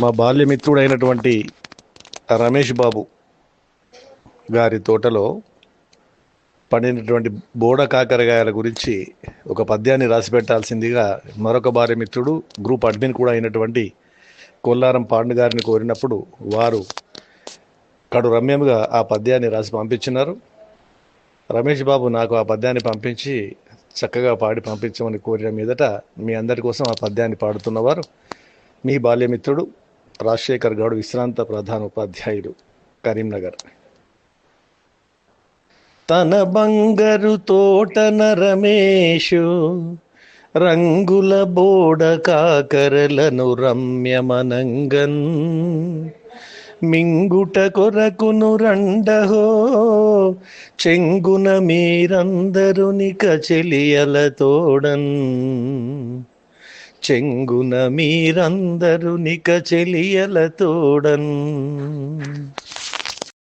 మా బాల్యమిత్రుడైనటువంటి రమేష్ బాబు గారి తోటలో పండినటువంటి బోడ కాకరకాయల గురించి ఒక పద్యాన్ని రాసి పెట్టాల్సిందిగా మరొక బాల్యమిత్రుడు గ్రూప్ అడ్మిన్ కూడా అయినటువంటి కొల్లారం పాండు గారిని కోరినప్పుడు వారు కడు రమ్యంగా ఆ పద్యాన్ని రాసి పంపించినారు. రమేష్ బాబు నాకు ఆ పద్యాన్ని పంపించి చక్కగా పాడి పంపించమని కోరిన మీదట మీ అందరి కోసం ఆ పద్యాన్ని పాడుతున్నవారు మీ బాల్యమిత్రుడు రాజశేఖర్ గౌడ్, విశ్రాంత ప్రధాన ఉపాధ్యాయులు, కరీంనగర్. తన బంగారు తోటన రమేషు రంగుల బోడ కాకరలను రమ్యమనంగన్ మింగుట కొరకును రండహో చెంగున మీరందరునిక చెలియల తోడన్ చెంగున మీరందరునిక చెలియల తోడన్.